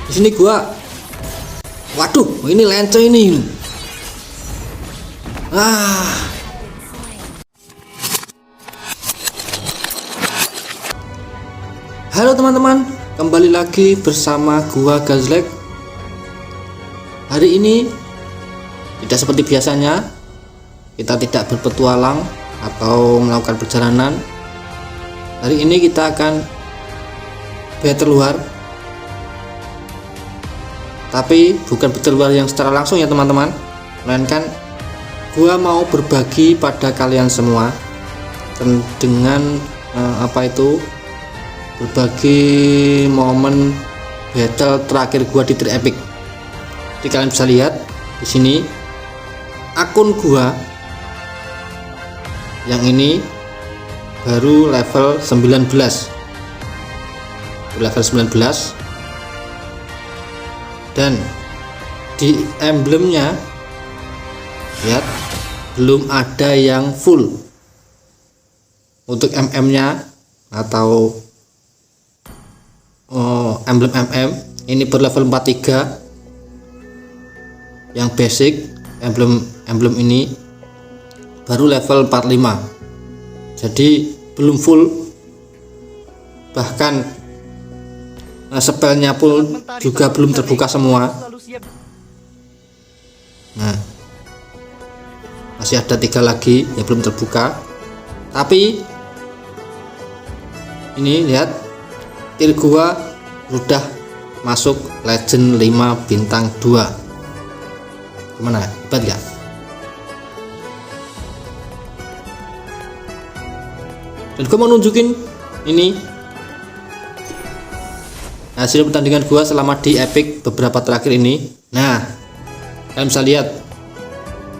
Di sini gua, waduh, ini lence ini. Halo teman-teman, kembali lagi bersama gua Gazlek. Hari ini tidak seperti biasanya, kita tidak berpetualang atau melakukan perjalanan. Hari ini kita akan battle war, tapi bukan battle war yang secara langsung ya teman-teman, melainkan gua mau berbagi pada kalian semua dengan berbagi momen battle terakhir gua di Tier Epic. Jadi kalian bisa lihat di sini akun gua yang ini baru level 19. Level 19 dan di emblemnya lihat belum ada yang full. Untuk MM-nya atau emblem MM ini berlevel 43. Yang basic emblem ini baru level 45. Jadi belum full, bahkan spellnya pun juga belum terbuka semua. Nah, masih ada 3 lagi yang belum terbuka. Tapi ini lihat, tier gua udah masuk legend 5 bintang 2. Gimana, hebat gak? Dan gua mau nunjukin ini hasil pertandingan gua selama di Epic beberapa terakhir ini. Nah, kalian bisa lihat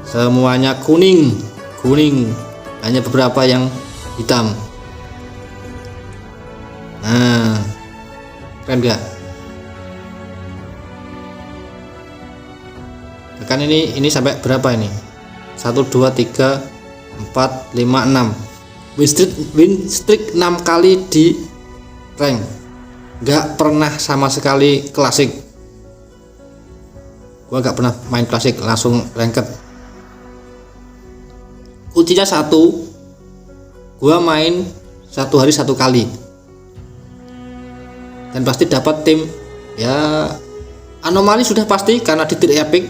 semuanya kuning, hanya beberapa yang hitam. Nah, keren gak? Kan ini sampai berapa ini? 1 2 3 4 5 6. Win streak 6 kali di rank. Gak pernah sama sekali klasik. Gua gak pernah main klasik, langsung ranked. Kuncinya satu, gua main 1 hari 1 kali dan pasti dapat tim ya. Anomali sudah pasti karena di Tier Epic,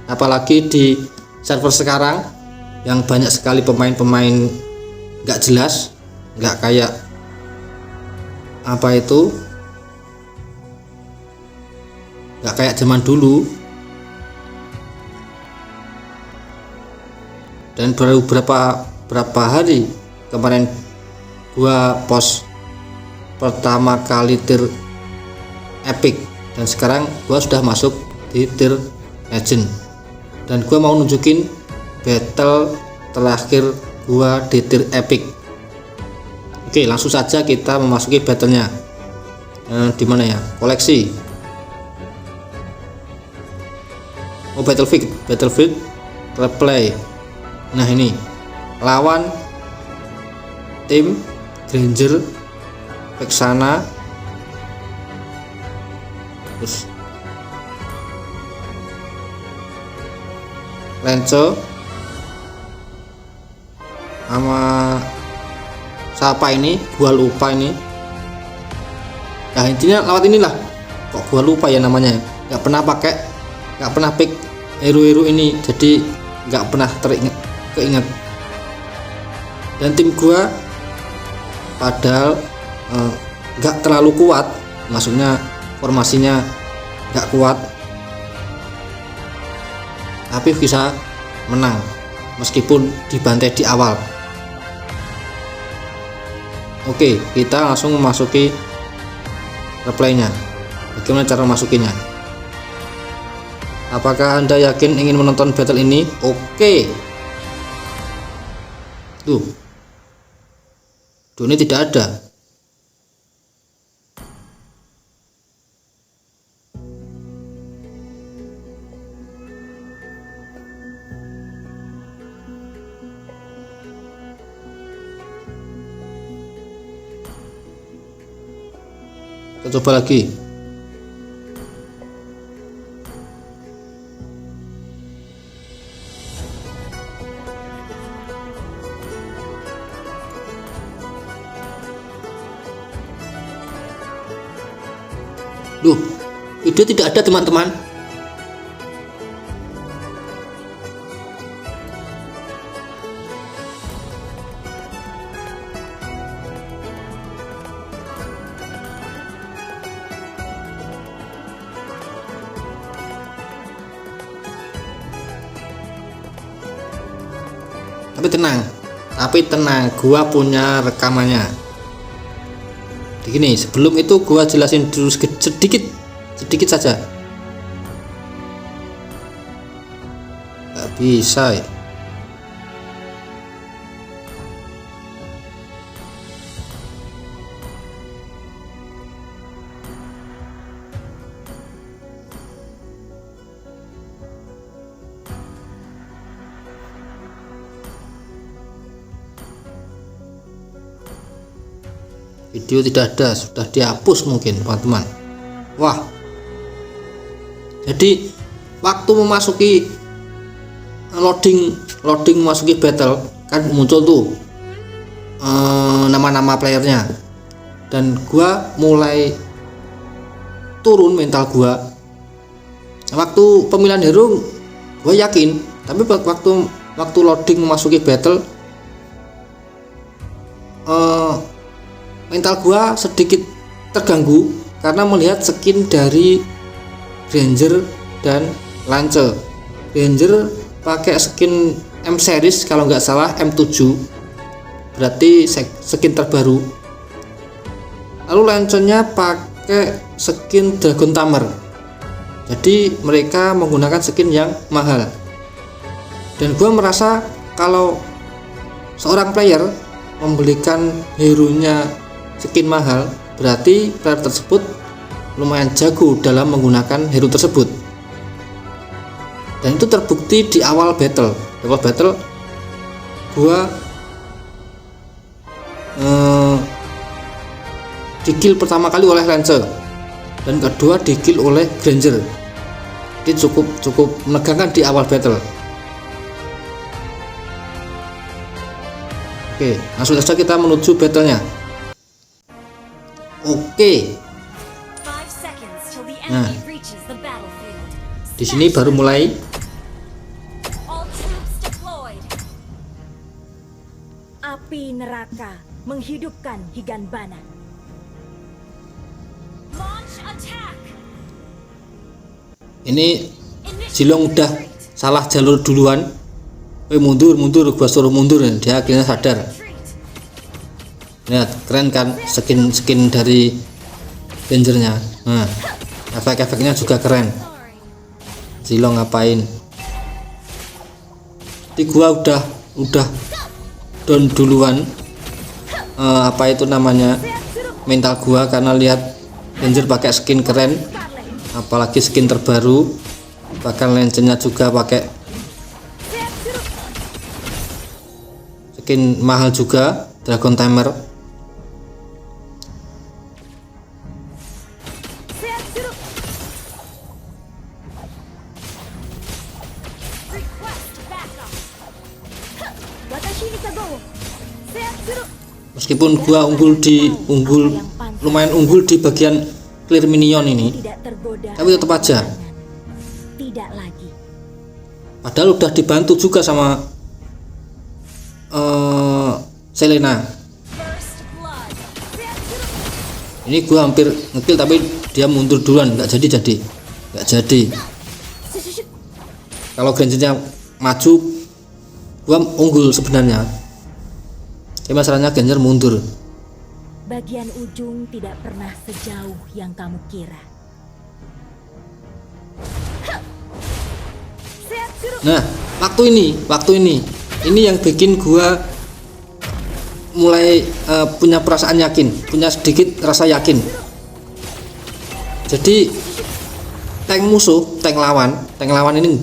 apalagi di server sekarang yang banyak sekali pemain-pemain gak jelas, gak kayak gak kayak zaman dulu. Dan baru berapa hari kemarin gua post pertama kali Tier Epic, dan sekarang gua sudah masuk di Tier Legend, dan gua mau nunjukin battle terakhir gua di Tier Epic. Oke, langsung saja kita memasuki battlenya. Di mana ya? Koleksi. Oh, Battlefield replay. Nah, ini lawan tim Granger, Vexana, terus Lance sama siapa ini, gua lupa ini. Nah, intinya lewat inilah, kok gua lupa ya namanya, nggak pernah pick hero-hero ini, jadi nggak pernah keinget. Dan tim gua padahal nggak terlalu kuat, maksudnya formasinya nggak kuat, tapi bisa menang meskipun dibantai di awal. Oke, kita langsung memasuki replaynya. Bagaimana cara masukinya? Apakah Anda yakin ingin menonton battle ini? Oke. Tuh, ini tidak ada. Kita coba lagi. Duh, video tidak ada teman-teman. Tapi tenang, gua punya rekamannya. Begini, sebelum itu gua jelasin dulu sedikit saja. Gak bisa ya. Video tidak ada, sudah dihapus mungkin teman-teman. Wah, jadi waktu memasuki loading memasuki battle kan muncul tuh nama-nama playernya, dan gua mulai turun mental gua. Waktu pemilihan hero gua yakin, tapi waktu loading memasuki battle mental gua sedikit terganggu karena melihat skin dari Granger dan Lance. Granger pakai skin M series kalau nggak salah M7, berarti skin terbaru. Lalu Lance-nya pakai skin Dragon Tamer, jadi mereka menggunakan skin yang mahal. Dan gua merasa kalau seorang player membelikan hero-nya skin mahal, berarti player tersebut lumayan jago dalam menggunakan hero tersebut. Dan itu terbukti di awal battle. Gua di kill pertama kali oleh Lance, dan kedua di kill oleh Granger. Jadi cukup menegangkan di awal battle. Oke, langsung saja kita menuju battlenya. Oke. Nah, di sini baru mulai. Api neraka menghidupkan Higanbana. Ini Zilong udah salah jalur duluan. Mundur, gua suruh mundur, dia akhirnya sadar. Lihat, keren kan skin dari Rangernya. Nah, efek-efeknya juga keren. Zilong ngapain? Jadi gua udah down duluan. Apa itu namanya? Mental gua karena lihat Ranger pakai skin keren, apalagi skin terbaru. Bahkan Lance-nya juga pakai skin mahal juga, Dragon Tamer. Meskipun gua lumayan unggul di bagian clear minion ini, tapi tetap aja. Tidak lagi. Padahal udah dibantu juga sama Selena. Ini gua hampir ngekill tapi dia mundur duluan, nggak jadi. Kalau Grangernya maju, gua unggul sebenarnya. Tapi masalahnya Granger mundur. Bagian ujung tidak pernah sejauh yang kamu kira. Nah, waktu ini yang bikin gua mulai punya perasaan yakin, punya sedikit rasa yakin. Jadi tank lawan ini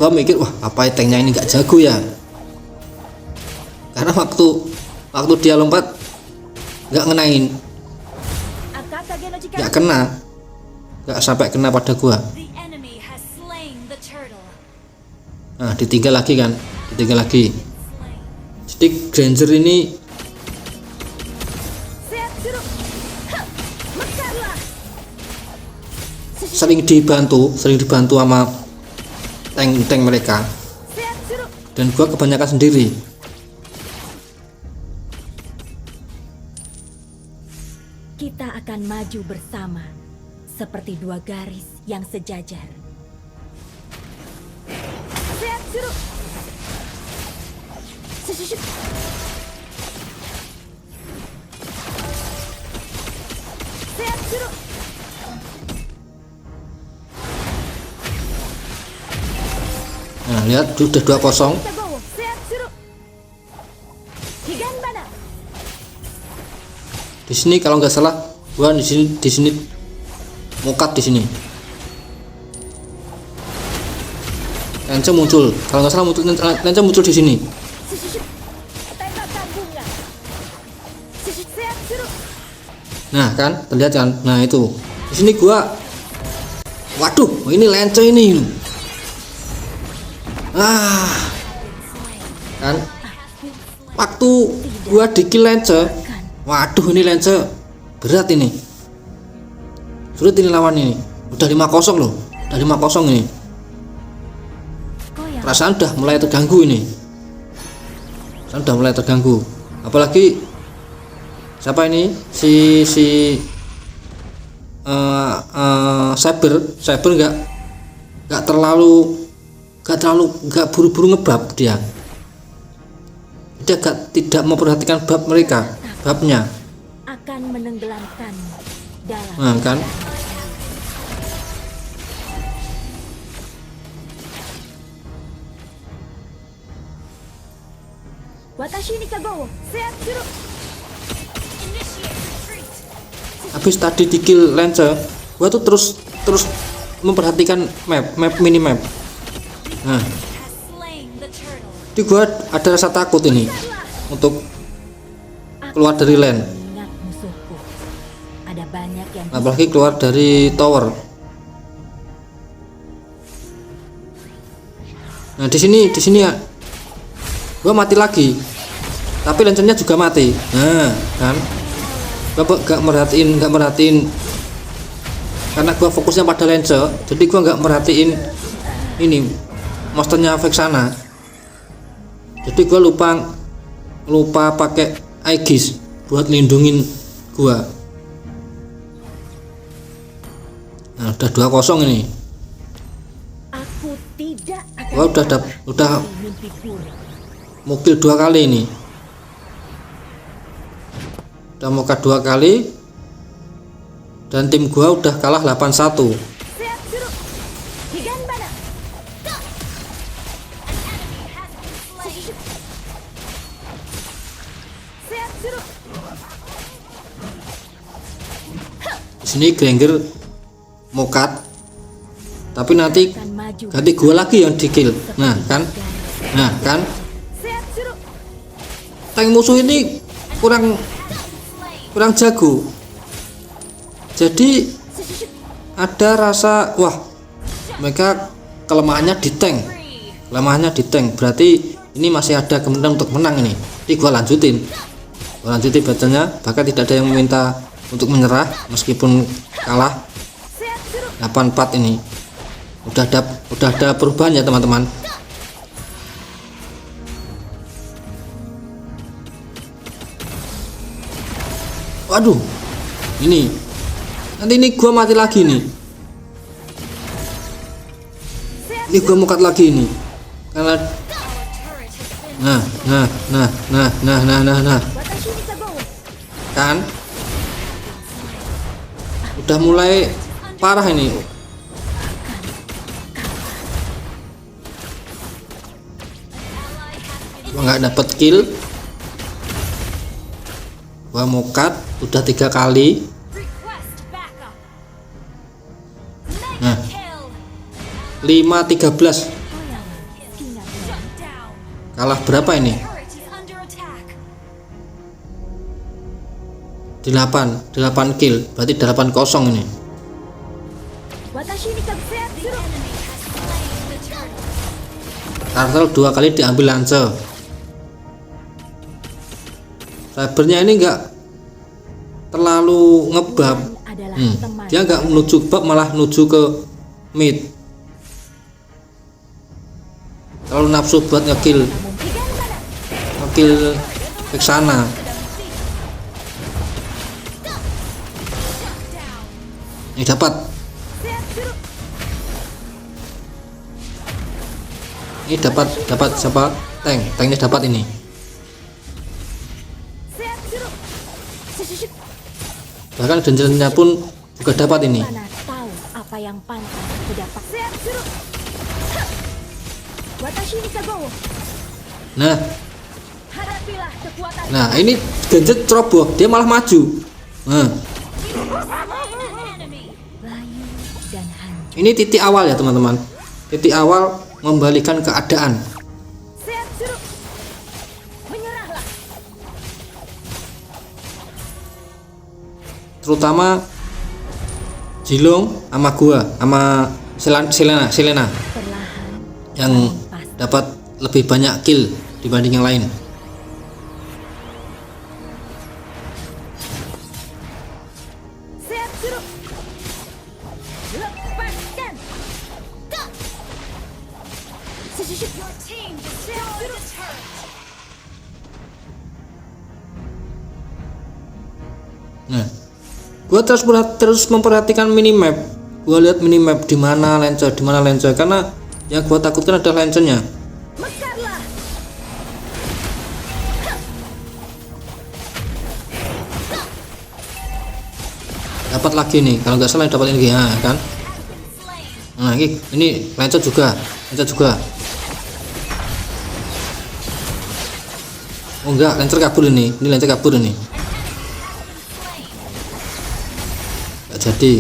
gua mikir, wah, apa tanknya ini nggak jago ya? Karena waktu dia lompat nggak ngenain, nggak sampai kena pada gua. Nah, ditinggal lagi. Jadi Granger ini sering dibantu sama tank mereka, dan gua kebanyakan sendiri. Kita akan maju bersama seperti dua garis yang sejajar. Nah, lihat sudah 2-0. Di sini kalau nggak salah gua di sini mukat di sini. Lance muncul, kalau nggak salah Lance muncul di sini. Nah kan, terlihat kan? Nah itu di sini gua, waduh, ini Lance ini. Kan? Waktu gua di-kill Lance, waduh ini Lance berat ini. Sulit ini lawan ini. Udah 5-0 loh. Udah 5-0 ini. Perasaan udah mulai terganggu ini. Apalagi siapa ini? Si Saber nggak buru-buru ngebab dia. Dia tidak memperhatikan bab mereka, babnya. Akan menenggelamkan dalam. Nah kan. Watashi ni kagowo, seatsuru. Habis tadi di kill Lance, gua tuh terus memperhatikan map minimap. Nah, jadi gua ada rasa takut ini untuk keluar dari lane. Ingat musuhku. Ada banyak yang Apalagi keluar dari tower. Nah di sini ya, gua mati lagi, tapi Lance-nya juga mati. Nah kan, gua nggak merhatiin karena gua fokusnya pada Lance, jadi gua nggak merhatiin ini monsternya Vexana. Jadi gua lupa pakai Aegis buat lindungin gua. Nah udah 2-0 ini. aku tidak akan Gua udah mimpi buruk. mukil 2 kali ini. Udah mukat 2 kali, dan tim gua udah kalah 8-1. Seatsuru. Higanbana. Seatsuru. Di sini Granger mukat, tapi nanti Akan maju ganti gua lagi yang di kill. Nah kan Seatsuru. tank musuh ini kurang jago, jadi ada rasa wah mereka kelemahannya di tank, berarti ini masih ada kemungkinan untuk menang ini. Jadi gua lanjutin bacanya, bahkan tidak ada yang meminta untuk menyerah meskipun kalah. 8-4 ini udah ada perubahan ya teman-teman. Waduh, ini nanti ini gua mati lagi nih. Ini gua mukat lagi ini karena nah Watashi ni kagowo. kan udah mulai parah ini. Gua nggak dapet kill, gua mukat udah 3 kali. Nah 5-13, kalah berapa ini? 8 kill, berarti 8-0 ini. Watashi ni kagowo. Seatsuru. Turtle 2 kali diambil Lance. Sabernya ini enggak terlalu ngebab. Adalah teman Dia nggak menuju bab, malah menuju ke mid. Kalau nafsu buat ngekill ke sana. Ini dapat. Ini dapat siapa? Tanknya dapat ini. Bahkan genjernya pun juga dapat ini. Mana tahu apa yang pantas aku dapat. Watashi ni Kagowo. Hadapilah kekuatan. Nah ini genjer ceroboh, dia malah maju. Nah, Layu dan hancur. ini titik awal ya teman-teman. Titik awal membalikan keadaan. Menyerahlah. Terutama Jilong sama gua sama Selena Perlahan yang dapat lebih banyak kill dibanding yang lain. lepaskan. Your team destroyed the turret. Nah, gua terus memperhatikan minimap. Gua lihat minimap di mana Lancer, karena yang gua takutkan adalah Lancernya. Mekarlah. Dapat lagi nih, kalau nggak salah dapat ini ya kan. Nah, ini Lancer juga. Oh enggak, Lancer kabur ini. Ini Lancer kabur ini. Nggak jadi.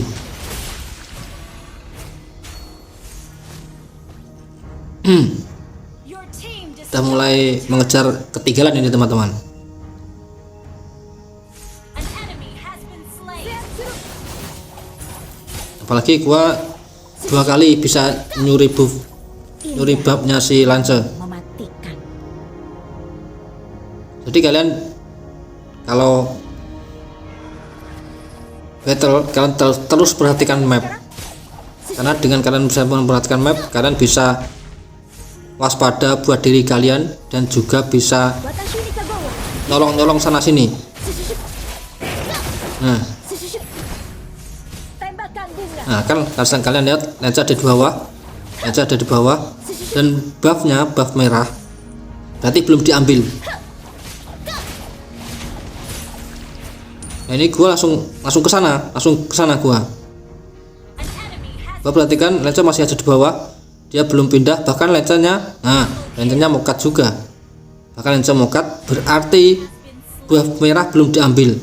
Your team Kita mulai mengejar ketinggalan ini teman-teman. An enemy has been slain. Apalagi gua 2 kali bisa nyuri buffnya si Lancer. Mematikan. Jadi kalian kalau battle kalian terus perhatikan map, karena dengan kalian bisa memperhatikan map, kalian bisa waspada buat diri kalian dan juga bisa Watashi ni Kagowo. nolong sana sini. Nah, Tembakan bunga. nah kan kalian lihat Lancer ada di bawah, dan buff merah berarti belum diambil. Nah ini gua langsung ke sana gua perhatikan Lancer masih ada di bawah, dia belum pindah, bahkan Lancernya mokat juga, berarti buff merah belum diambil.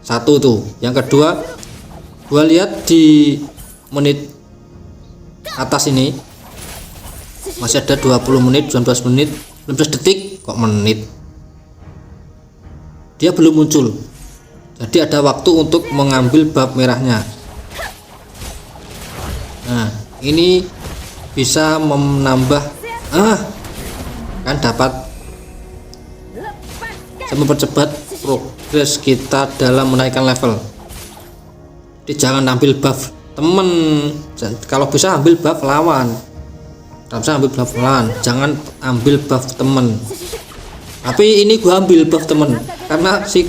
Satu tuh. Yang kedua, gua lihat di menit atas ini masih ada 20 menit, 19 menit, 19 detik, kok menit, dia belum muncul. Jadi ada waktu untuk mengambil buff merahnya. Nah ini bisa menambah kan dapat mempercepat progres kita dalam menaikkan level. Jadi jangan ambil buff temen, kalau bisa ambil buff lawan. Jangan ambil buff temen. Tapi ini gua ambil buff temen karena si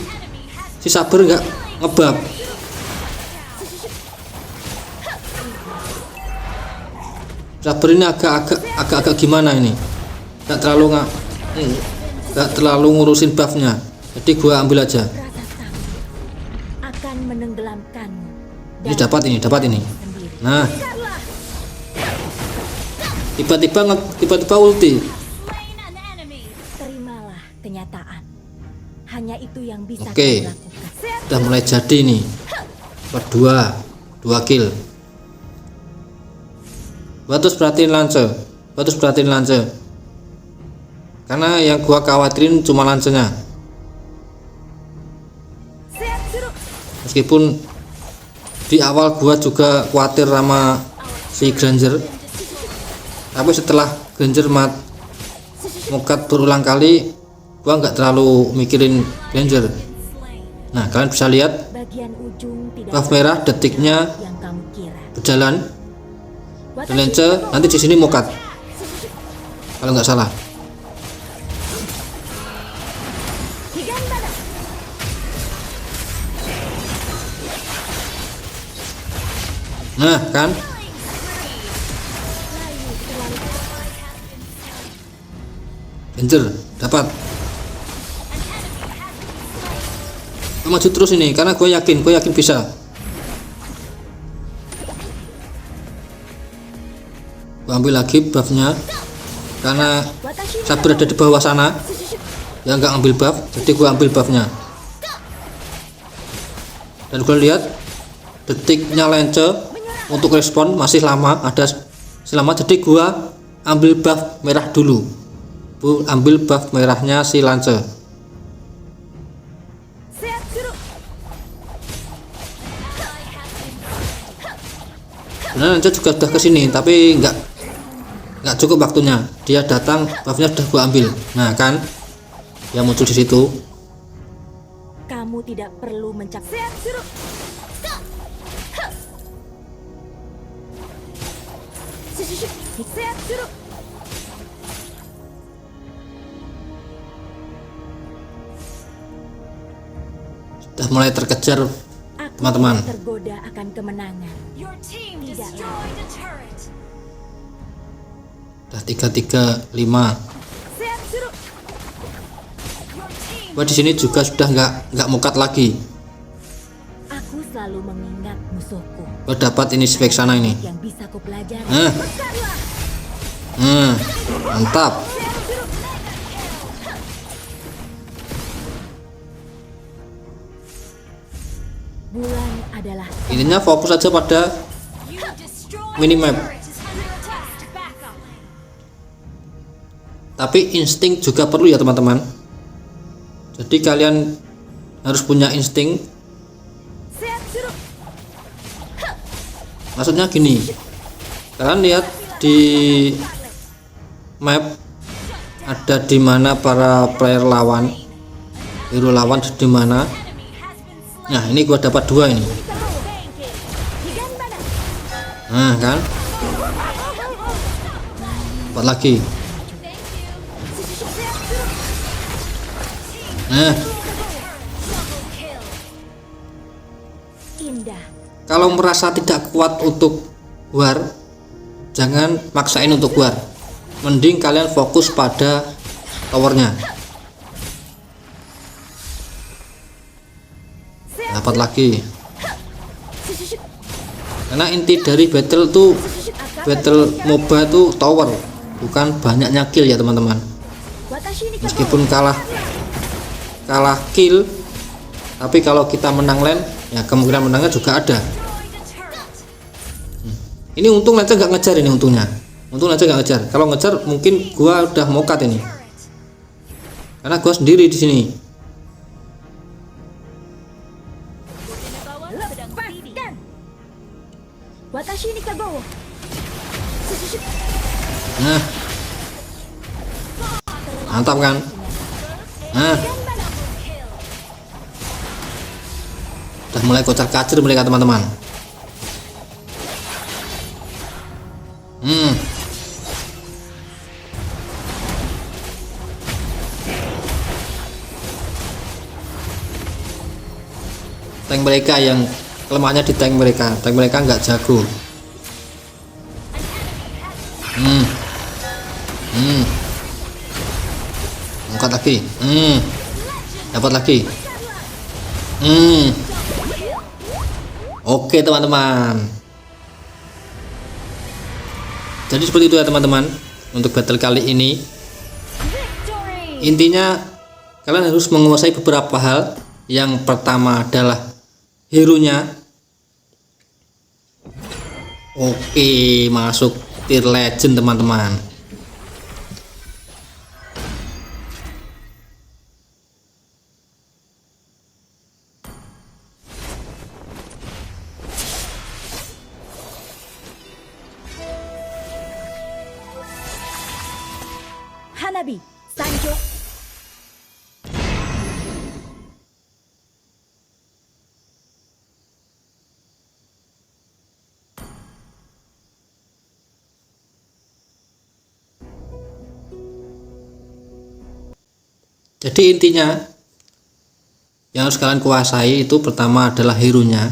Saber nggak ngebuff. Saber ini agak gimana ini, nggak terlalu ngurusin buffnya, jadi gua ambil aja. Rasa sakit akan menenggelamkanmu. Ini dapat ini. Nah, tiba-tiba ulti. Terimalah kenyataan. Hanya itu yang bisa Oke. kamu lakukan. Udah mulai jadi nih. Berdua 2 kill. Gua terus perhatiin Lancer. Karena yang gua khawatirin cuma Lancernya. Meskipun di awal gua juga khawatir sama si Granger, tapi setelah Granger mokat berulang kali, gua nggak terlalu mikirin Granger. Nah kalian bisa lihat Bagian ujung tidak buff merah detiknya yang berjalan dan Lance nanti di sini mokat kalau nggak salah. Nah kan, Ranger dapat. Maju terus ini karena gue yakin bisa. Gue ambil lagi buffnya karena saya berada di bawah sana ya, nggak ambil buff, jadi gue ambil buffnya. Dan gue lihat detiknya Lance untuk respon masih lama, ada selama, jadi gue ambil buff merah dulu. Ambil buff merahnya si Lance. Nah, Lance juga sudah kesini tapi nggak cukup waktunya. Dia datang, buffnya sudah gua ambil. Nah kan, dia muncul di situ. Kamu tidak perlu mencapai. Sudah mulai terkejar teman-teman. Tergoda akan kemenangan. Udah 3-3-5. Gua di sini juga sudah nggak mukat lagi. Aku selalu mengingat musuhku. Gua dapat ini spek sana ini. Yang bisa ku pelajari. Mantap. Bulan adalah Intinya fokus aja pada minimap. Tapi insting juga perlu ya teman-teman. Jadi kalian harus punya insting. Maksudnya gini, kalian lihat di map ada di mana para player lawan, hero lawan di mana. Nah ini gua dapat 2 ini. Nah kan, dapat lagi. Nah, kalau merasa tidak kuat untuk war, jangan maksain untuk war. Mending kalian fokus pada towernya. Dapat lagi. Karena inti dari battle tuh, battle MOBA tuh tower, bukan banyaknya kill ya teman-teman. Meskipun kalah kill, tapi kalau kita menang lane ya kemungkinan menangnya juga ada. Ini untung aja nggak ngejar, ini untung aja nggak ngejar. Kalau ngejar mungkin gua udah mokat ini, karena gua sendiri di sini. Nah, mantap kan? Nah, udah mulai kocar-kacir mereka teman-teman. Tank mereka yang kelemahannya di tank mereka nggak jago. Angkat lagi. Dapat lagi. Oke teman-teman, jadi seperti itu ya teman-teman untuk battle kali ini. Intinya kalian harus menguasai beberapa hal. Yang pertama adalah hero-nya. Oke, masuk tier legend teman-teman. Hanabi, Sanjo. Jadi intinya yang harus kalian kuasai itu pertama adalah hero-nya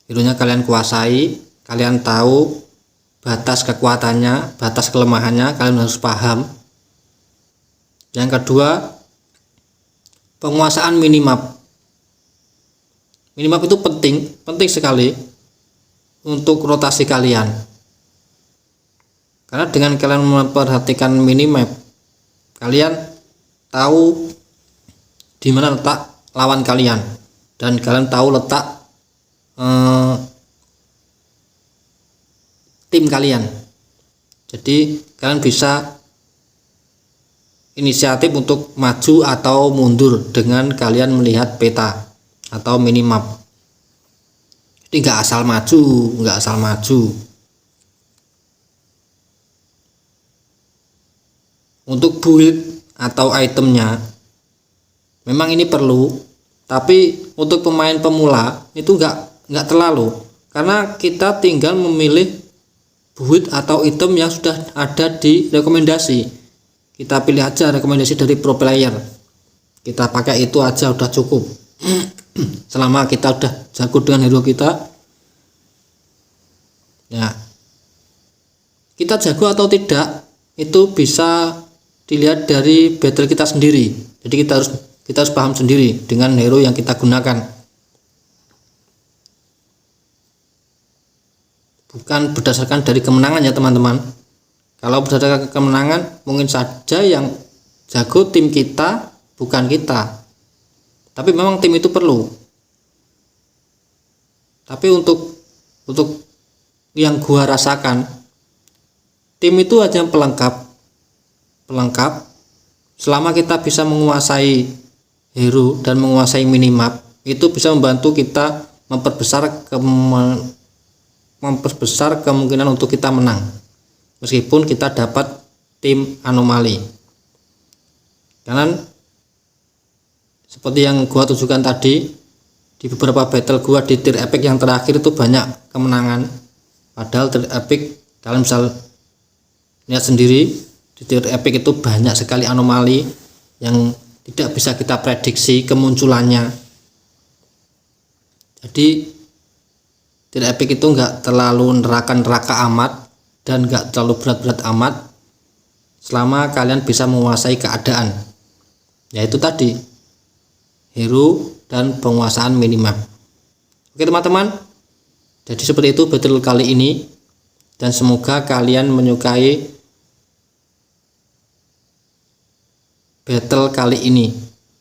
kalian kuasai, kalian tahu batas kekuatannya, batas kelemahannya, kalian harus paham. Yang kedua, penguasaan minimap itu penting sekali untuk rotasi kalian, karena dengan kalian memperhatikan minimap, kalian tahu di mana letak lawan kalian dan kalian tahu letak tim kalian. Jadi kalian bisa inisiatif untuk maju atau mundur dengan kalian melihat peta atau minimap. Jadi nggak asal maju. Untuk build atau itemnya memang ini perlu, tapi untuk pemain pemula itu nggak terlalu, karena kita tinggal memilih build atau item yang sudah ada di rekomendasi. Kita pilih aja rekomendasi dari pro player, kita pakai itu aja udah cukup. Selama kita udah jago dengan hero kita, ya kita jago atau tidak itu bisa dilihat dari battle kita sendiri. Jadi kita harus paham sendiri dengan hero yang kita gunakan, bukan berdasarkan dari kemenangan ya teman-teman. Kalau berdasarkan kemenangan mungkin saja yang jago tim kita, bukan kita. Tapi memang tim itu perlu. Tapi untuk yang gua rasakan, tim itu hanya pelengkap. Selama kita bisa menguasai hero dan menguasai minimap, itu bisa membantu kita memperbesar kemungkinan untuk kita menang, meskipun kita dapat tim anomali. Karena seperti yang gua tunjukkan tadi, di beberapa battle gua di tier epic yang terakhir itu banyak kemenangan, padahal tier epic kalian bisa lihat sendiri, di tier epic itu banyak sekali anomali yang tidak bisa kita prediksi kemunculannya. Jadi tier epic itu enggak terlalu neraka amat dan enggak terlalu berat amat, selama kalian bisa menguasai keadaan, yaitu tadi hero dan penguasaan minimap. Oke teman-teman, jadi seperti itu battle kali ini, dan semoga kalian menyukai battle kali ini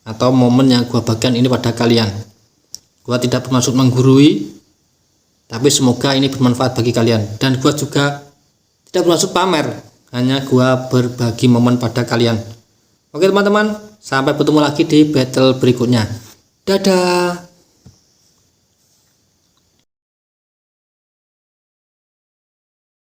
atau momen yang gua bagikan ini pada kalian. Gua tidak bermaksud menggurui, tapi semoga ini bermanfaat bagi kalian, dan gua juga tidak bermaksud pamer, hanya gua berbagi momen pada kalian. Oke teman-teman, sampai bertemu lagi di battle berikutnya. Dadah.